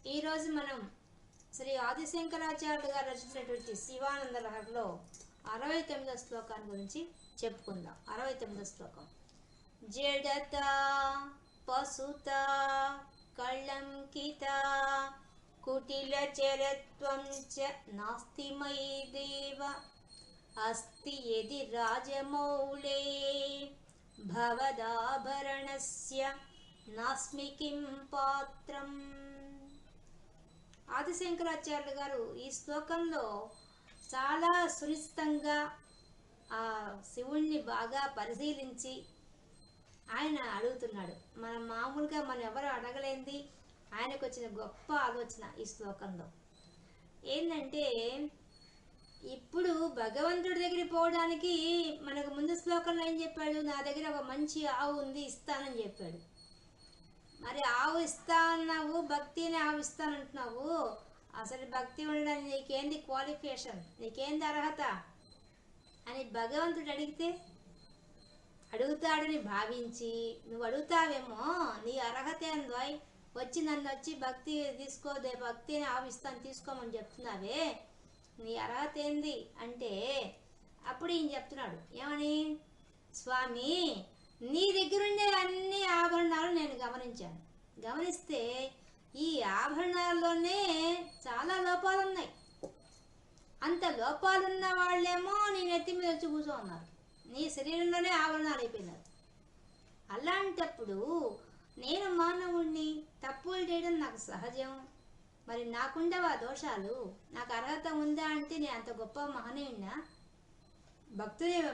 ఈరోజు మనం శ్రీ ఆదిశంకరాచార్యులు గారు రచించినటువంటి శివానంద లహరిలో 69వ శ్లోకాన్ని గురించి చెప్పుకుందాం. 69వ శ్లోకం. జడత పసుత కళంకిత కుటిల చరత్వం చ నాస్తి మయి దేవ అస్తి యది రాజమౌళే భవదాభరణస్య నాస్మి కిం పాత్రం. ఆదిశంకరాచార్యులు గారు ఈ శ్లోకంలో చాలా సునిశ్చితంగా ఆ శివుణ్ణి బాగా పరిశీలించి ఆయన అడుగుతున్నాడు. మనం ఎవరు అడగలేంది ఆయనకు వచ్చిన గొప్ప ఆలోచన ఈ శ్లోకంలో ఏంటంటే, ఇప్పుడు భగవంతుడి దగ్గరికి పోవడానికి మనకు ముందు శ్లోకంలో ఏం చెప్పాడు? నా దగ్గర ఒక మంచి ఆవు ఉంది, ఇస్తానని చెప్పాడు. మరి ఆవు ఇస్తా అన్నావు, భక్తిని ఆవు ఇస్తానంటున్నావు. అసలు భక్తి ఉండడానికి నీకేంది క్వాలిఫికేషన్, నీకేంది అర్హత అని భగవంతుడు అడుగుతాడని భావించి నువ్వు అడుగుతావేమో, నీ అర్హత ఏందో నన్ను వచ్చి భక్తి తీసుకోదే, భక్తిని ఆవిస్తాను తీసుకోమని చెప్తున్నావే, నీ అర్హత ఏంది అంటే అప్పుడు ఈయన చెప్తున్నాడు ఏమని, స్వామి నీ దగ్గరుండే అన్ని ఆభరణాలు నేను గమనిస్తే ఈ ఆభరణాల్లోనే చాలా లోపాలు ఉన్నాయి. అంత లోపాలున్న వాళ్ళేమో నీ నెత్తి మీద వచ్చి కూర్చో ఉన్నారు, నీ శరీరంలోనే ఆభరణాలు అయిపోయినారు. అలాంటప్పుడు నేను మానవుణ్ణి, తప్పులు చేయడం నాకు సహజం. మరి నాకుండవా దోషాలు? నాకు అర్హత ఉందా అంటే నేను అంత గొప్ప మహనీయుణ్ణా?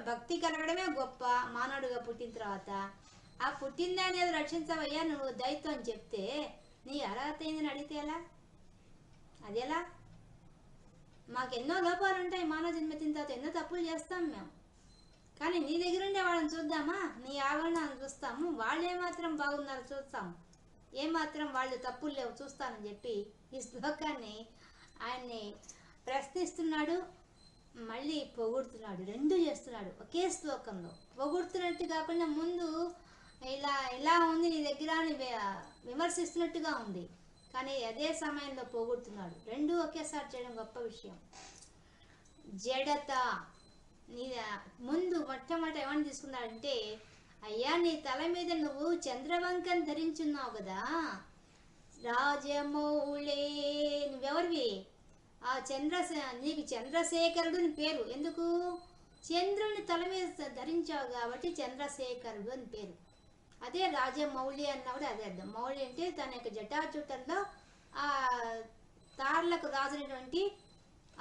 భక్తి కలగడమే గొప్ప మానవుడిగా పుట్టిన తర్వాత. ఆ పుట్టిందాన్ని ఏదో రక్షించవయ్యా నువ్వు దయతో అని చెప్తే నీ అర్హత ఏందని అడిగితే ఎలా? అది ఎలా? మాకెన్నో లోపాలు ఉంటాయి, మానవ జన్మెత్తిన తర్వాత ఎన్నో తప్పులు చేస్తాం మేము. కానీ నీ దగ్గరుండే వాళ్ళని చూద్దామా, నీ ఆవరణాలను చూస్తాము, వాళ్ళు ఏమాత్రం బాగున్నారో చూస్తాము, ఏమాత్రం వాళ్ళు తప్పులు లేవు చూస్తానని చెప్పి ఈ శ్లోకాన్ని ఆయన్ని ప్రశ్నిస్తున్నాడు, మళ్ళీ పొగుడుతున్నాడు. రెండు చేస్తున్నాడు ఒకే శ్లోకంలో. పొగుడుతున్నట్టు కాకుండా ముందు ఇలా ఉంది నీ దగ్గర అని విమర్శిస్తున్నట్టుగా ఉంది, కానీ అదే సమయంలో పొగుడుతున్నాడు. రెండు ఒకేసారి చేయడం గొప్ప విషయం. జడత, నీ ముందు మొట్టమొదట ఏమని తీసుకున్నాడంటే, అయ్యా నీ తల మీద నువ్వు చంద్రవంకం ధరించున్నావు కదా, రాజమౌళే, నువ్వెవరివి? నీకు చంద్రశేఖరుడు అని పేరు. ఎందుకు? చంద్రుని తల మీద ధరించావు కాబట్టి చంద్రశేఖరుడు అని పేరు. అదే రాజమౌళి అన్నప్పుడు అదే అర్థం. మౌళి అంటే తన యొక్క జటాచుట్టంలో ఆ తార్లకు రాజునటువంటి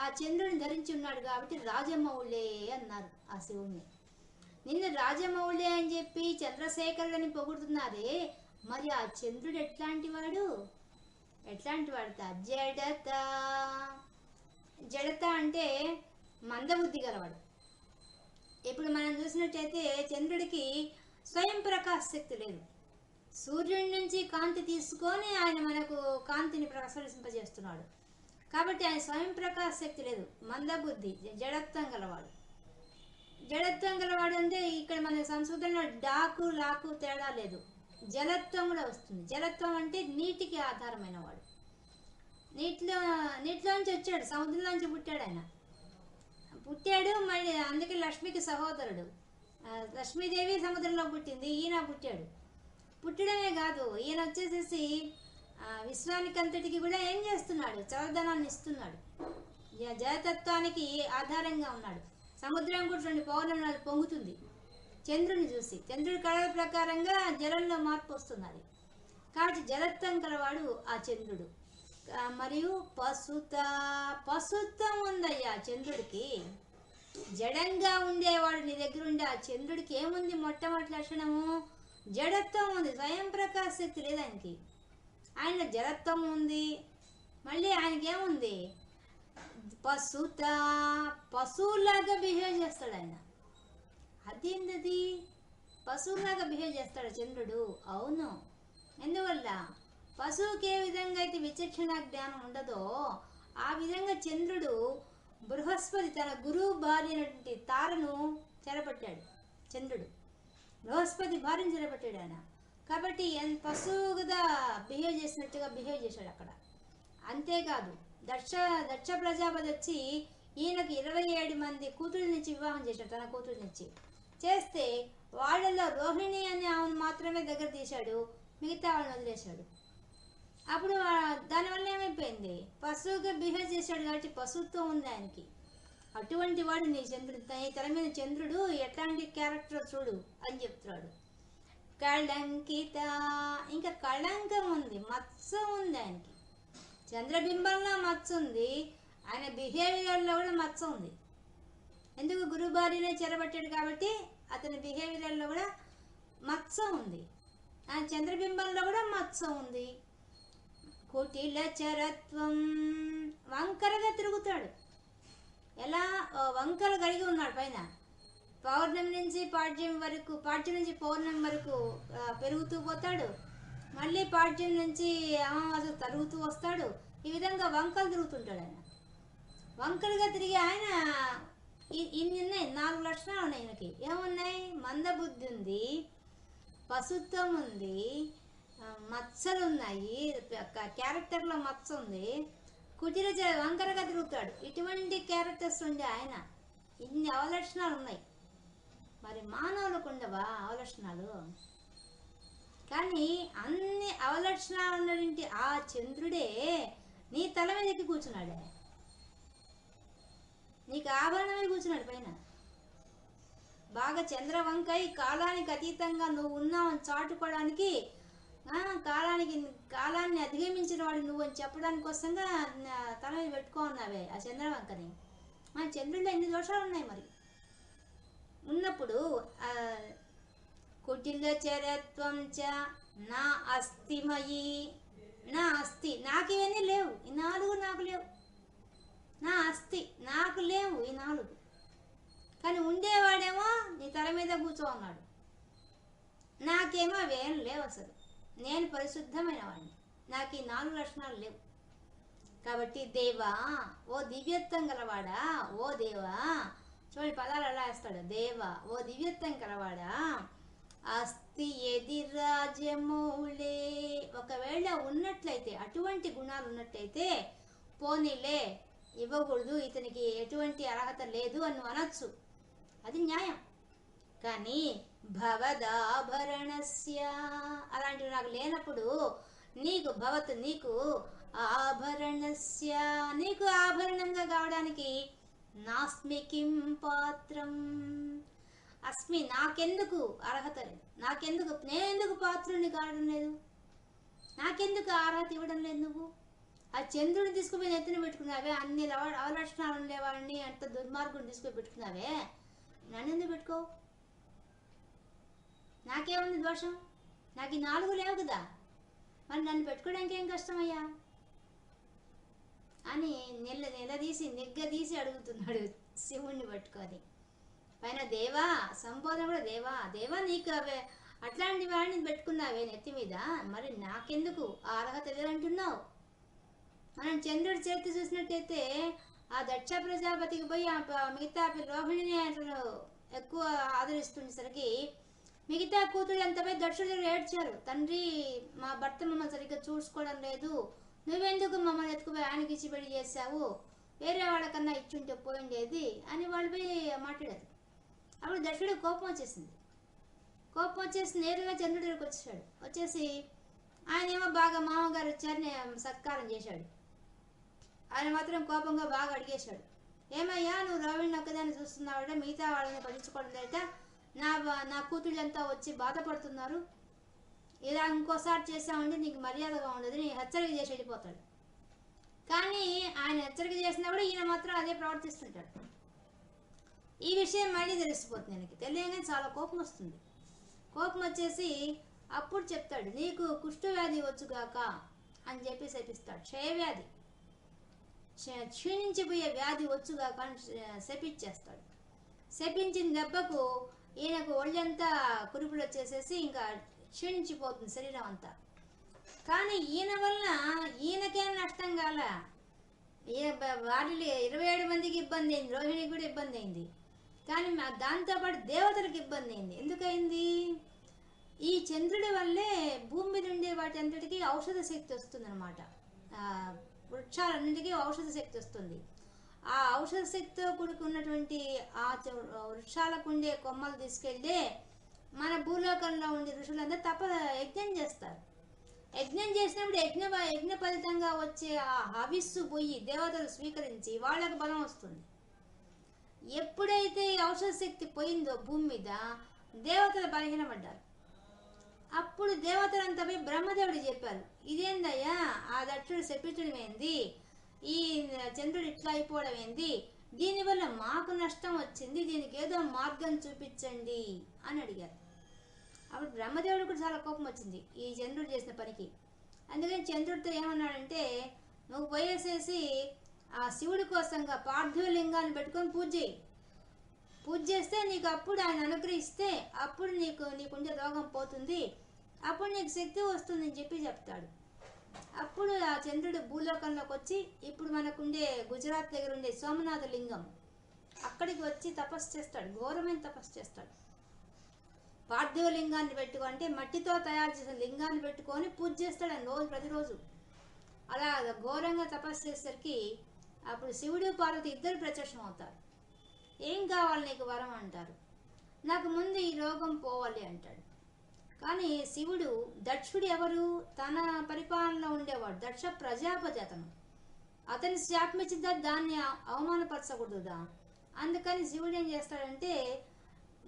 ఆ చంద్రుని ధరించి ఉన్నాడు కాబట్టి రాజమౌళే అన్నారు ఆ శివుణ్ణి. నిన్ను రాజమౌళి అని చెప్పి చంద్రశేఖరుడు అని పొగుడుతున్నారే, మరి ఆ చంద్రుడు ఎట్లాంటి వాడు? జడత, జడత అంటే మందబుద్ధి గలవాడు. ఇప్పుడు మనం చూసినట్టయితే చంద్రుడికి స్వయం ప్రకాశ శక్తి లేదు. సూర్యుడి నుంచి కాంతి తీసుకొని ఆయన మనకు కాంతిని ప్రసరింపజేస్తున్నాడు కాబట్టి ఆయన స్వయం ప్రకాశ శక్తి లేదు, మందబుద్ధి, జడత్వం గలవాడు. జడత్వం గలవాడు అంటే ఇక్కడ మన సంస్కృతంలో డాకు లాకు తేడా లేదు, జలత్వం కూడా వస్తుంది. జలత్వం అంటే నీటికి ఆధారమైన వాడు. నీటిలోంచి వచ్చాడు, సముద్రంలోంచి పుట్టాడు. మళ్ళీ అందుకే లక్ష్మికి సహోదరుడు. లక్ష్మీదేవి సముద్రంలో పుట్టింది, ఈయన పుట్టడమే కాదు, ఈయన వచ్చేసేసి విశ్వానికి అంతటికి కూడా ఏం చేస్తున్నాడు? చల్లదనాన్ని ఇస్తున్నాడు. జలతత్వానికి ఆధారంగా ఉన్నాడు. సముద్రం కూడా 2 పౌర్ణమినాలు పొంగుతుంది చంద్రుని చూసి. చంద్రుడి కళల ప్రకారంగా జలంలో మార్పు వస్తున్నది కాబట్టి జలత్వం కలవాడు ఆ చంద్రుడు. మరియు పశుత్వం ఉందయ్యా చంద్రుడికి. జడంగా ఉండేవాడు నీ దగ్గర ఉండే ఆ చంద్రుడికి ఏముంది? మొట్టమొదటి లక్షణము జడత్వం ఉంది, స్వయం ప్రకాశ శక్తి లేదు ఆయనకి. ఆయన జడత్వం ఉంది, మళ్ళీ ఆయనకి ఏముంది? పశువులాగా బిహేవ్ చేస్తాడు ఆయన. అదేంటది? పశువులాగా బిహేవ్ చేస్తాడు చంద్రుడు. అవును, ఎందువల్ల? పశువుకి ఏ విధంగా అయితే విచక్షణ జ్ఞానం ఉండదో ఆ విధంగా చంద్రుడు బృహస్పతి తన గురువు భార్య అయినటువంటి తారను చెరపట్టాడు. చంద్రుడు బృహస్పతి భార్యను చెరపట్టాడు ఆయన. కాబట్టి పశువుగా బిహేవ్ చేసినట్టుగా బిహేవ్ చేశాడు అక్కడ. అంతేకాదు దక్ష దక్ష ప్రజాపతి వచ్చి ఈయనకు 27 మంది కూతుళ్ళనిచ్చి వివాహం చేశాడు, తన కూతుళ్ళనిచ్చి చేస్తే వాళ్ళలో రోహిణి అనే ఆమెను మాత్రమే దగ్గర తీశాడు, మిగతా వాళ్ళని వదిలేశాడు. అప్పుడు దానివల్ల ఏమైపోయింది, పశువుగా బిహేవ్ చేశాడు కాబట్టి పశుత్వం ఉంది ఆయనకి. అటువంటి వాడు నీ చంద్రుడు, నీ తల మీద చంద్రుడు ఎట్లాంటి క్యారెక్టర్ చూడు అని చెప్తున్నాడు. కళంకిత, ఇంకా కళంకం ఉంది, మత్స ఉంది ఆయనకి. చంద్రబింబంలో మత్స ఉంది, ఆయన బిహేవియర్లో కూడా మత్స ఉంది. ఎందుకు, గురు భార్యనే చెరబట్టాడు కాబట్టి అతని బిహేవియర్లో కూడా మత్స ఉంది, ఆ చంద్రబింబంలో కూడా మత్స ఉంది. కుటిల చరత్వం, వంకరగా తిరుగుతాడు. ఎలా వంకలు కలిగి ఉన్నాడు పైన. పౌర్ణమి నుంచి పాడ్యం వరకు, పాడ్యం నుంచి పౌర్ణమి వరకు పెరుగుతూ పోతాడు, మళ్ళీ పాడ్యం నుంచి అమావాస్య తరుగుతూ వస్తాడు. ఈ విధంగా వంకలు తిరుగుతుంటాడు ఆయన. వంకలుగా తిరిగి ఆయన ఇన్ని ఉన్నాయి, 4 లక్షణాలు ఉన్నాయి ఆయనకి. ఏమున్నాయి, మందబుద్ధి ఉంది, పశుత్వం ఉంది, మత్సలు ఉన్నాయి, క్యారెక్టర్లో మత్స ఉంది, కుటిల వంకరగా తిరుగుతాడు. ఇటువంటి క్యారెక్టర్స్ ఉండే ఆయన ఇన్ని అవలక్షణాలు ఉన్నాయి. మరి మానవులకు ఉండవా అవలక్షణాలు? కానీ అన్ని అవలక్షణాలు ఉన్నటువంటి ఆ చంద్రుడే నీ తల మీద ఎక్కి కూర్చున్నాడే, నీకు ఆభరణమే కూర్చున్నాడు పైన. బాగా చంద్రవంకై కాలానికి అతీతంగా నువ్వు ఉన్నావని చాటుకోవడానికి, కాలాన్ని అధిగమించిన వాడు నువ్వు అని చెప్పడానికి కోసంగా తల మీద పెట్టుకో ఉన్నావే ఆ చంద్రవంకని. మన చంద్రుడిలో ఎన్ని దోషాలు ఉన్నాయి మరి. ఉన్నప్పుడు కుటిల చరత్వం చ నా అస్థిమయి, నా అస్థి, నాకు ఇవన్నీ లేవు, ఈ 4 నాకు లేవు. నా అస్థి, నాకు లేవు ఈ 4. కానీ ఉండేవాడేమో నీ తల మీద కూర్చో ఉన్నాడు, నాకేమో అవేం లేవు అసలు. నేను పరిశుద్ధమైన వాడిని, నాకు ఈ 4 లక్షణాలు లేవు. కాబట్టి దేవా, ఓ దివ్యత్వం గలవాడా, ఓ దేవా, చూడండి పదాలు ఎలా వేస్తాడు, దేవా ఓ దివ్యత్వం గలవాడా, అస్థి ఎది రాజమౌళే, ఒకవేళ ఉన్నట్లయితే అటువంటి గుణాలు ఉన్నట్లయితే పోనీలే ఇవ్వకూడదు, ఇతనికి ఎటువంటి అర్హత లేదు అని అనొచ్చు, అది న్యాయం. కానీ భవదాభరణస్య, అలాంటివి నాకు లేనప్పుడు నీకు భవత్, నీకు ఆభరణస్య, నీకు ఆభరణంగా కావడానికి నాస్మి కిం పాత్రం, అస్మి, నాకెందుకు అర్హత లేదు, నాకెందుకు, నేనెందుకు పాత్రుని కావడం లేదు, నాకెందుకు అర్హత ఇవ్వడం లేదు. నువ్వు ఆ చంద్రుడిని తీసుకుపోయి ఎత్తున పెట్టుకున్నావే, అన్ని అవలక్షణాలు ఉండేవాడిని అంత దుర్మార్గుని తీసుకుపోయి పెట్టుకున్నావే, నన్ను ఎందుకు పెట్టుకో, నాకేముంది దోషం, నాకు ఈ 4 లేవు కదా, మరి నన్ను పెట్టుకోవడానికి ఏం కష్టమయ్యా అని నిలదీసి నిగ్గదీసి అడుగుతున్నాడు శివుణ్ణి పట్టుకొని. పైన దేవా సంబోధన కూడా, దేవా దేవా నీకు అవే అట్లాంటి వాడిని పెట్టుకున్నావే నెత్తి మీద, మరి నాకెందుకు ఆ అర్హత లేదంటున్నావు. మనం చంద్రుడి చేతి చూసినట్టయితే ఆ దక్ష ప్రజాపతికి పోయి మిగతా రోహిణిని అతను ఎక్కువ ఆదరిస్తుండేసరికి మిగతా కూతుళ్ళంతా పోయి దక్షుడి దగ్గర ఏడ్చారు, తండ్రి మా భర్త మమ్మల్ని సరిగ్గా చూసుకోవడం లేదు, నువ్వెందుకు మమ్మల్ని ఎత్తుకుపోయి ఆయనకి ఇచ్చి పెళ్లి చేసావు, వేరే వాళ్ళకన్నా ఇచ్చుంటే పోయిండేది అని వాళ్ళు పోయి మాట్లాడారు. అప్పుడు దక్షుడికి కోపం వచ్చేసింది. కోపం వచ్చేసి నేరుగా చంద్రుడి దగ్గరికి వచ్చాడు. వచ్చేసి ఆయన ఏమో బాగా మామగారు వచ్చారని సత్కారం చేశాడు. ఆయన మాత్రం కోపంగా బాగా అడిగేశాడు, ఏమయ్యా నువ్వు రోహిణిని ఒక్కదాన్ని చూస్తున్నావాడ, మిగతా వాళ్ళని పట్టించుకోవడం లేట, నా కూతుళ్ళంతా వచ్చి బాధపడుతున్నారు, ఇలా ఇంకోసారి చేసామంటే నీకు మర్యాదగా ఉండదు, నీ హెచ్చరిక చేసి వెళ్ళిపోతాడు. కానీ ఆయన హెచ్చరిక చేసినా కూడా ఈయన మాత్రం అదే ప్రవర్తిస్తుంటాడు. ఈ విషయం మళ్ళీ తెలిసిపోతుంది ఆయనకి. తెలియగానే చాలా కోపం వస్తుంది. కోపం వచ్చేసి అప్పుడు చెప్తాడు, నీకు కుష్ఠవ్యాధి వచ్చుగాక అని చెప్పి శపిస్తాడు. క్షయవ్యాధి, క్షీణించిపోయే వ్యాధి వచ్చుగాక అని శపించేస్తాడు. శపించిన దెబ్బకు ఈయనకు ఒళ్ళంతా కురుపులు వచ్చేసేసి ఇంకా క్షీణించిపోతుంది శరీరం అంతా. కానీ ఈయన వల్ల ఈయనకేం నష్టం కాల, వాటిలో 27 మందికి ఇబ్బంది అయింది, రోహిణికి కూడా ఇబ్బంది అయింది. కానీ దాంతోపాటు దేవతలకు ఇబ్బంది అయింది. ఎందుకయింది, ఈ చంద్రుడి వల్లే భూమి మీద ఉండే వాటి అంతటికి ఔషధ శక్తి వస్తుందన్నమాట. వృక్షాలన్నిటికీ ఔషధ శక్తి వస్తుంది. ఆ ఔషధ శక్తితో కూడుకున్నటువంటి ఆ వృక్షాలకు ఉండే కొమ్మలు తీసుకెళ్తే మన భూలోకంలో ఉండే ఋషులందరూ యజ్ఞం చేస్తారు. యజ్ఞం చేసినప్పుడు యజ్ఞ ఫలితంగా వచ్చే ఆ హవిస్సు పొయ్యి దేవతలు స్వీకరించి వాళ్ళకు బలం వస్తుంది. ఎప్పుడైతే ఈ ఔషధ శక్తి పోయిందో భూమి మీద దేవతలు బలహీనపడ్డారు. అప్పుడు దేవతలంతా పోయి బ్రహ్మదేవుడు చెప్పారు, ఇదేందయ్యా ఆ దక్షుడు శపించడం ఏంది, ఈ చంద్రుడు ఇట్లా అయిపోవడం ఏంది, దీనివల్ల మాకు నష్టం వచ్చింది, దీనికి ఏదో మార్గం చూపించండి అని అడిగారు. అప్పుడు బ్రహ్మదేవుడు కూడా చాలా కోపం వచ్చింది ఈ చంద్రుడు చేసిన పనికి. అందుకని చంద్రుడితో ఏమన్నాడంటే, నువ్వు పోయేసేసి ఆ శివుడి కోసంగా పార్థివ లింగాన్ని పెట్టుకొని పూజ చేస్తే నీకు అప్పుడు ఆయన అనుగ్రహిస్తే అప్పుడు నీకుండే రోగం పోతుంది, అప్పుడు నీకు శక్తి వస్తుంది అని చెప్తాడు. అప్పుడు ఆ చంద్రుడు భూలోకంలోకి వచ్చి ఇప్పుడు మనకుండే గుజరాత్ దగ్గర ఉండే సోమనాథ లింగం అక్కడికి వచ్చి తపస్సు చేస్తాడు, ఘోరమైన తపస్సు చేస్తాడు. పార్థివ లింగాన్ని పెట్టుకుంటే మట్టితో తయారు చేసిన లింగాన్ని పెట్టుకొని పూజ చేస్తాడు ఆయన ప్రతిరోజు. అలా ఘోరంగా తపస్సు చేసేసరికి అప్పుడు శివుడు పార్వతి ఇద్దరు ప్రత్యక్షం అవుతారు. ఏం కావాలి నీకు వరం అంటారు. నాకు ముందు ఈ రోగం పోవాలి అంటాడు. కానీ శివుడు, దక్షుడు ఎవరు, తన పరిపాలనలో ఉండేవాడు దక్ష ప్రజాపతి, అతని శాపం ఇచ్చిన దాన్ని అవమానపరచకూడదుదా. అందుకని శివుడు ఏం చేస్తాడంటే,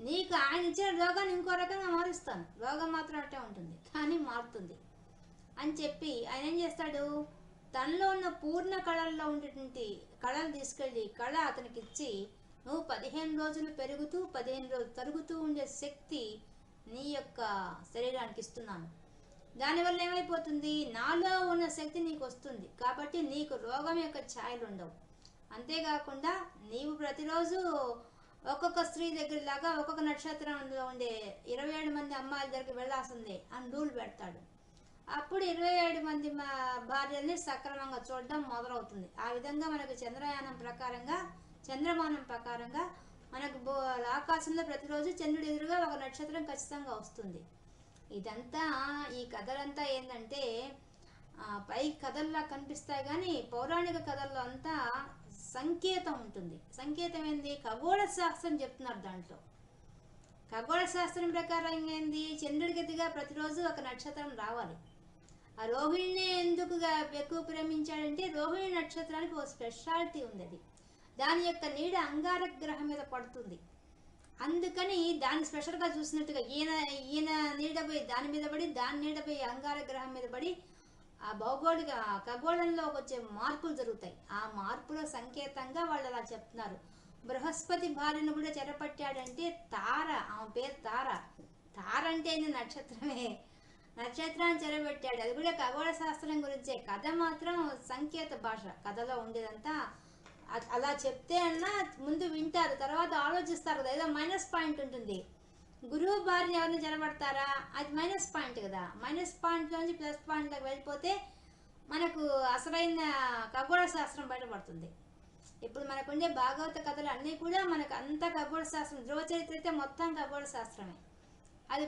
నీకు ఆయన ఇచ్చిన రోగాన్ని ఇంకో రకంగా మారుస్తాను, రోగం మాత్రం అట్టే ఉంటుంది కానీ మారుతుంది అని చెప్పి ఆయన ఏం చేస్తాడు, తనలో ఉన్న పూర్ణ కళల్లో ఉండేటువంటి కళలు తీసుకెళ్ళి కళ అతనికి ఇచ్చి, నువ్వు 15 రోజులు పెరుగుతూ 15 రోజులు తరుగుతూ ఉండే శక్తి నీ యొక్క శరీరానికి ఇస్తున్నాను. దానివల్ల ఏమైపోతుంది, నాలో ఉన్న శక్తి నీకు వస్తుంది కాబట్టి నీకు రోగం యొక్క ఛాయలు ఉండవు. అంతేకాకుండా నీవు ప్రతిరోజు ఒక్కొక్క స్త్రీ దగ్గర లాగా ఒక్కొక్క నక్షత్రంలో ఉండే 27 మంది అమ్మాయిల దగ్గరికి వెళ్ళాల్సిందే అని రూల్ పెడతాడు. అప్పుడు 27 మంది భార్యల్ని సక్రమంగా చూడడం మొదలవుతుంది. ఆ విధంగా మనకు చంద్రమానం ప్రకారంగా మనకు ఆకాశంలో ప్రతిరోజు చంద్రుడి ఎదురుగా ఒక నక్షత్రం ఖచ్చితంగా వస్తుంది. ఇదంతా ఈ కథలంతా ఏంటంటే పై కథల్లా కనిపిస్తాయి కానీ పౌరాణిక కథల్లో అంతా సంకేతం ఉంటుంది. సంకేతం ఏంది, ఖగోళ శాస్త్రం చెప్తున్నారు. దాంట్లో ఖగోళ శాస్త్రం ప్రకారం ఏంది, చంద్రుడి గతిగా ప్రతిరోజు ఒక నక్షత్రం రావాలి. ఆ రోహిణిని ఎందుకు ఎక్కువ ప్రేమించాడంటే రోహిణి నక్షత్రానికి ఒక స్పెషాలిటీ ఉంది. దాని యొక్క నీడ అంగారక గ్రహం మీద పడుతుంది. అందుకని దాన్ని స్పెషల్గా చూసినట్టుగా ఈయన నీడ పోయి దాని మీద పడి, దాని నీడ పోయి అంగారక గ్రహం మీద పడి ఆ ఖగోళంలో వచ్చే మార్పులు జరుగుతాయి. ఆ మార్పుల సంకేతంగా వాళ్ళు అలా చెప్తున్నారు. బృహస్పతి భార్యను కూడా చెరపట్టాడంటే తార, ఆమె పేరు తార. తార అంటే నక్షత్రమే, నక్షత్రాన్ని చెరబెట్టాడు. అది కూడా ఖగోళ శాస్త్రం గురించే. కథ మాత్రం సంకేత భాష, కథలో ఉండేదంతా అలా చెప్తే అన్నా ముందు వింటారు, తర్వాత ఆలోచిస్తారు కదా. ఏదో మైనస్ పాయింట్ ఉంటుంది, గురువు భార్యని ఎవరిని చెరబడతారా, అది మైనస్ పాయింట్ కదా. మైనస్ పాయింట్లోంచి ప్లస్ పాయింట్లోకి వెళ్ళిపోతే మనకు అసలైన ఖగోళ శాస్త్రం బయటపడుతుంది. ఇప్పుడు మనకుండే భాగవత కథలు అన్నీ కూడా మనకు అంత ఖగోళ శాస్త్రం. ధ్రువ చరిత్ర అయితే మొత్తం ఖగోళ శాస్త్రమే. అది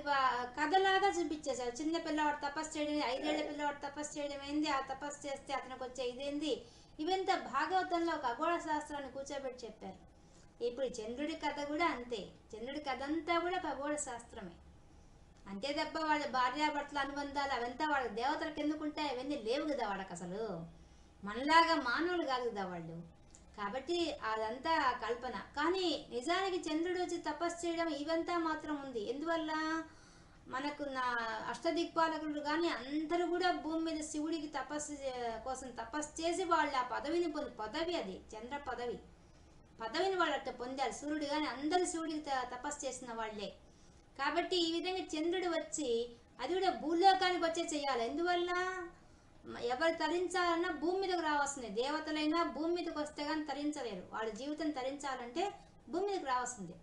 కథలాగా చూపించేశారు. చిన్న పిల్లవాడు తపస్సు చేయడం, 5 ఏళ్ల పిల్లవాడు తపస్సు చేయడం ఏంది, ఆ తపస్సు చేస్తే అతనికి వచ్చే ఇదేంది, ఇవంతా భాగవతంలో ఖగోళ శాస్త్రాన్ని కూర్చోబెట్టి చెప్పారు. ఇప్పుడు చంద్రుడి కథ కూడా అంతే. చంద్రుడి కథ అంతా కూడా ఖగోళ శాస్త్రమే. అంతే తప్ప వాళ్ళ భార్యాభర్తల అనుబంధాలు అవంతా వాళ్ళ దేవతలకు ఎందుకుంటాయి, అవన్నీ లేవు కదా వాళ్ళకి. అసలు మనలాగా మానవులు కాదు కదా వాళ్ళు. కాబట్టి అదంతా కల్పన. కానీ నిజానికి చంద్రుడు వచ్చి తపస్సు చేయడం ఇవంతా మాత్రం ఉంది. ఎందువల్ల మనకు అష్టదిక్పాలకులు కానీ అందరూ కూడా భూమి మీద శివుడికి తపస్సు చేసి వాళ్ళు ఆ పదవిని పదవి అది చంద్ర పదవిని వాళ్ళు అట్లా పొందారు. సూర్యుడు కానీ అందరూ శివుడికి తపస్సు చేసిన వాళ్ళే. కాబట్టి ఈ విధంగా చంద్రుడు వచ్చి అది కూడా భూలోకానికి వచ్చే చేయాలి. ఎందువల్ల ఎవరు తరించాలన్నా భూమి మీదకి రావాల్సిందే. దేవతలైనా భూమి మీదకి వస్తే కానీ తరించలేరు. వాళ్ళ జీవితం తరించాలంటే భూమి మీదకి రావాల్సిందే.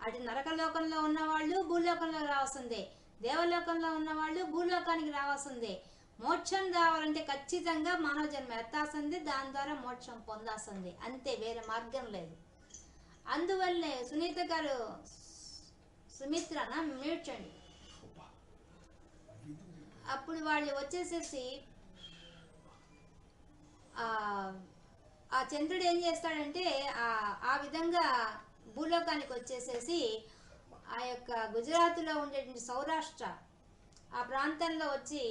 అటు నరకలోకంలో ఉన్నవాళ్ళు భూలోకంలో రావాల్సిందే, దేవలోకంలో ఉన్నవాళ్ళు భూలోకానికి రావాల్సిందే. మోక్షం రావాలంటే ఖచ్చితంగా మానవ జన్మ ఎత్తాల్సిందే, దాని ద్వారా మోక్షం పొందాల్సిందే, అంతే, వేరే మార్గం లేదు. అందువల్లే సునీత గారు సుమిత్రనా మ్యూట్ చేయండి. అప్పుడు వాళ్ళు వచ్చేసేసి ఆ ఆ చంద్రుడు ఏం చేస్తాడంటే ఆ ఆ విధంగా భూలోకానికి వచ్చేసేసి ఆ యొక్క గుజరాత్లో ఉండేటువంటి సౌరాష్ట్ర ఆ ప్రాంతంలో వచ్చి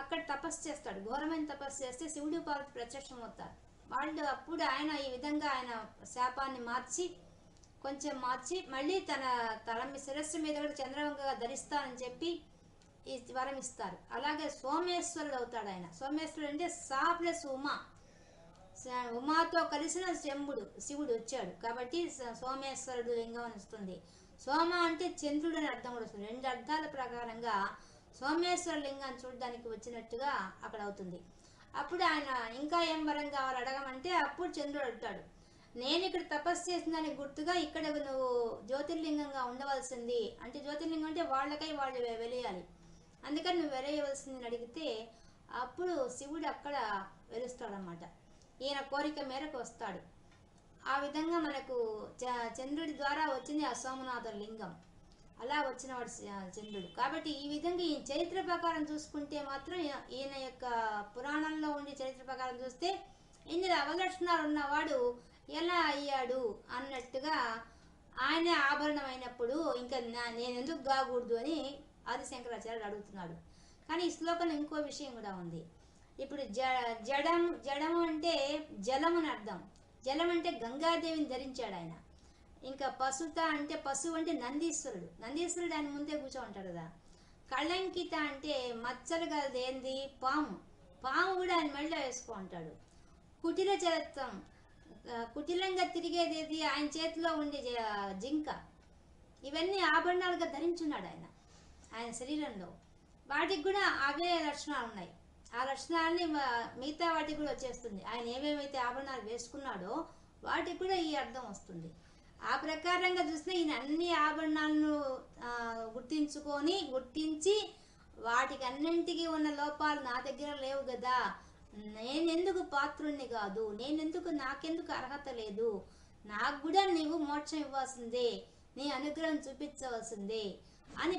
అక్కడ తపస్సు చేస్తాడు. ఘోరమైన తపస్సు చేస్తే శివుడు పార్వతి ప్రత్యక్షమవుతారు. వాళ్ళు అప్పుడు ఆయన ఈ విధంగా ఆయన శాపాన్ని మార్చి కొంచెం మార్చి మళ్ళీ తన తల శిరస్సు మీద కూడా చంద్రవంకగా ధరిస్తానని చెప్పి ఈ వరం ఇస్తారు. అలాగే సోమేశ్వరుడు అవుతాడు ఆయన. సోమేశ్వరుడు అంటే సా ప్లస్ ఉమా, ఉమాతో కలిసిన శివుడు వచ్చాడు కాబట్టి సోమేశ్వరుడు లింగం అని వస్తుంది. సోమ అంటే చంద్రుడు అని అర్థం కూడా వస్తుంది. రెండు అర్థాల ప్రకారంగా సోమేశ్వర లింగాన్ని చూడడానికి వచ్చినట్టుగా అక్కడ అవుతుంది. అప్పుడు ఆయన ఇంకా ఏం వరం కావాలి అడగమంటే అప్పుడు చంద్రుడు అడుగుతాడు, నేను ఇక్కడ తపస్సు చేసిన దానికి గుర్తుగా ఇక్కడ నువ్వు జ్యోతిర్లింగంగా ఉండవలసింది అంటే, జ్యోతిర్లింగం అంటే వాళ్ళకై వాళ్ళు వెలియాలి, అందుకని నువ్వు వెలయవలసిందని అడిగితే అప్పుడు శివుడు అక్కడ వెలుస్తాడనమాట. ఈయన కోరిక మేరకు వస్తాడు. ఆ విధంగా మనకు చంద్రుడి ద్వారా వచ్చింది ఆ సోమనాథ లింగం. అలా వచ్చినవాడు చంద్రుడు. కాబట్టి ఈ విధంగా ఈ చరిత్ర ప్రకారం చూసుకుంటే మాత్రం ఈయన యొక్క పురాణంలో ఉండే చరిత్ర ప్రకారం చూస్తే ఇందులో అవలక్షణాలు ఉన్నవాడు ఎలా అయ్యాడు అన్నట్టుగా ఆయన ఆభరణం అయినప్పుడు ఇంకా నేను ఎందుకు కాకూడదు అని ఆదిశంకరాచార్యుడు అడుగుతున్నాడు. కానీ ఈ శ్లోకంలో ఇంకో విషయం కూడా ఉంది. ఇప్పుడు జడము అంటే జలము అని అర్థం. జలం అంటే గంగాదేవిని ధరించాడు ఆయన. ఇంకా పశుత అంటే పశువు అంటే నందీశ్వరుడు. నందీశ్వరుడు ఆయన ముందే కూర్చో ఉంటాడు కదా. కళంకిత అంటే మచ్చలు కలది ఏంది పాము. పాము కూడా ఆయన మెళ్ళో వేసుకో ఉంటాడు. కుటిల చరిత్రం కుటిలంగా తిరిగేది ఆయన చేతిలో ఉండే జింక. ఇవన్నీ ఆభరణాలుగా ధరించున్నాడు ఆయన ఆయన శరీరంలో. వాటికి కూడా అవే లక్షణాలు ఉన్నాయి. ఆ లక్షణాలని మిగతా వాటికి కూడా వచ్చేస్తుంది. ఆయన ఏమేమైతే ఆభరణాలు వేసుకున్నాడో వాటికి కూడా ఈ అర్థం వస్తుంది. ఆ ప్రకారంగా చూస్తే ఈయన అన్ని ఆభరణాలను గుర్తించి వాటికి అన్నింటికి ఉన్న లోపాలు నా దగ్గర లేవు కదా, నేనెందుకు పాత్రుణ్ణి కాదు, నాకెందుకు అర్హత లేదు, నాకు కూడా నీవు మోక్షం ఇవ్వాల్సిందే, నీ అనుగ్రహం చూపించవలసిందే అని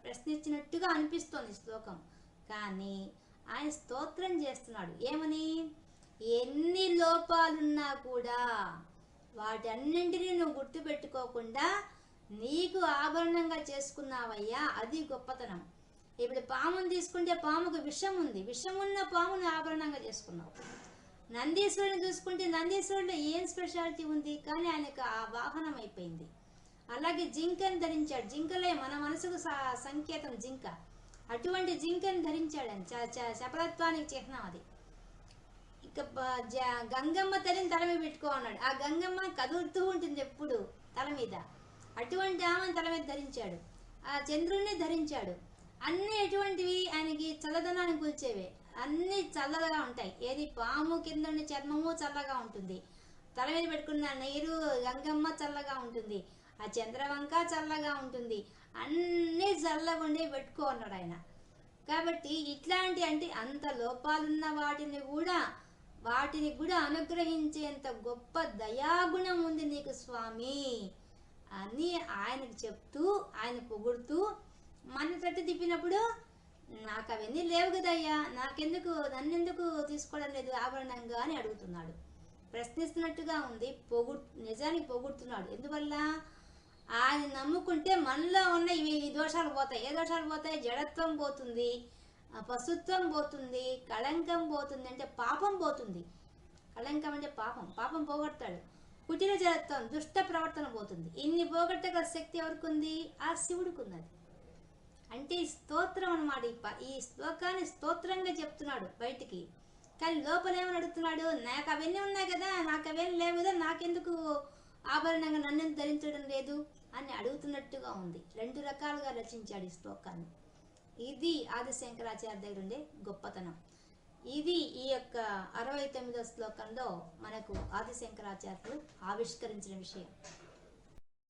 ప్రశ్నించినట్టుగా అనిపిస్తోంది శ్లోకం. కానీ ఆయన స్తోత్రం చేస్తున్నాడు ఏమని, ఎన్ని లోపాలున్నా కూడా వాటన్నింటినీ నువ్వు గుర్తుపెట్టుకోకుండా నీకు ఆభరణంగా చేసుకున్నావయ్యా, అది గొప్పతనం. ఇప్పుడు పాముని తీసుకుంటే పాముకు విషం ఉంది, విషం ఉన్న పామును ఆభరణంగా చేసుకున్నావు. నందీశ్వరుని చూసుకుంటే నందీశ్వరుడిలో ఏం స్పెషాలిటీ ఉంది, కానీ ఆయనకు ఆ వాహనం అయిపోయింది. అలాగే జింకని ధరించాడు. జింకలే మన మనసుకు సంకేతం జింక. అటువంటి జింకని ధరించాడు అని చపలత్వానికి చిహ్నం అది. ఇక గంగమ్మ తల్లిని తల మీద పెట్టుకో అన్నాడు. ఆ గంగమ్మ కదులుతూ ఉంటుంది ఎప్పుడు తల మీద. అటువంటి ఆమెను తల మీద ధరించాడు. ఆ చంద్రుడిని ధరించాడు. అన్నీ ఎటువంటివి ఆయనకి చల్లదనాన్ని కూల్చేవే. అన్నీ చల్లగా ఉంటాయి. ఏది పాము కింద ఉండే చర్మము చల్లగా ఉంటుంది, తల మీద పెట్టుకున్న నీరు గంగమ్మ చల్లగా ఉంటుంది, ఆ చంద్రవంక చల్లగా ఉంటుంది, అన్నీ చల్లగా ఉండి పెట్టుకో అన్నాడు ఆయన. కాబట్టి ఇట్లాంటి అంటే అంత లోపాలున్న వాటిని కూడా అనుగ్రహించేంత గొప్ప దయాగుణం ఉంది నీకు స్వామి అని ఆయనకు చెప్తూ ఆయన పొగుడుతూ మన తట్టు తిప్పినప్పుడు నాకు అవన్నీ లేవు కదయ్యా, నన్నెందుకు తీసుకోవడం లేదు ఆభరణంగా అని అడుగుతున్నాడు. ప్రశ్నిస్తున్నట్టుగా ఉంది. నిజానికి పొగుడుతున్నాడు. ఎందువల్ల ఆయన నమ్ముకుంటే మనలో ఉన్న ఈ దోషాలు పోతాయి. ఏ దోషాలు పోతాయి? జడత్వం పోతుంది, పశుత్వం పోతుంది, కళంకం పోతుంది, అంటే పాపం పోతుంది. కళంకం అంటే పాపం పోగొడతాడు. కుటిల జడత్వం దుష్ట ప్రవర్తన పోతుంది. ఇన్ని పోగొట్టగల శక్తి ఎవరికి ఉంది? ఆ శివుడికి ఉన్నది. అంటే ఈ స్తోత్రం అన్నమాట. ఈ శ్లోకాన్ని స్తోత్రంగా చెప్తున్నాడు బయటికి. కానీ లోపల ఏమని అడుగుతున్నాడు? నాకు అవన్నీ ఉన్నాయి కదా, నాకు అవన్నీ లేవు కదా, నాకెందుకు ఆభరణంగా నన్ను ధరించడం లేదు అని అడుగుతున్నట్టుగా ఉంది. రెండు రకాలుగా రచించాడు ఈ శ్లోకాన్ని. ఇది ఆదిశంకరాచార్య దగ్గర ఉండే గొప్పతనం. ఇది ఈ యొక్క 69వ శ్లోకంలో మనకు ఆదిశంకరాచార్యులు ఆవిష్కరించిన విషయం.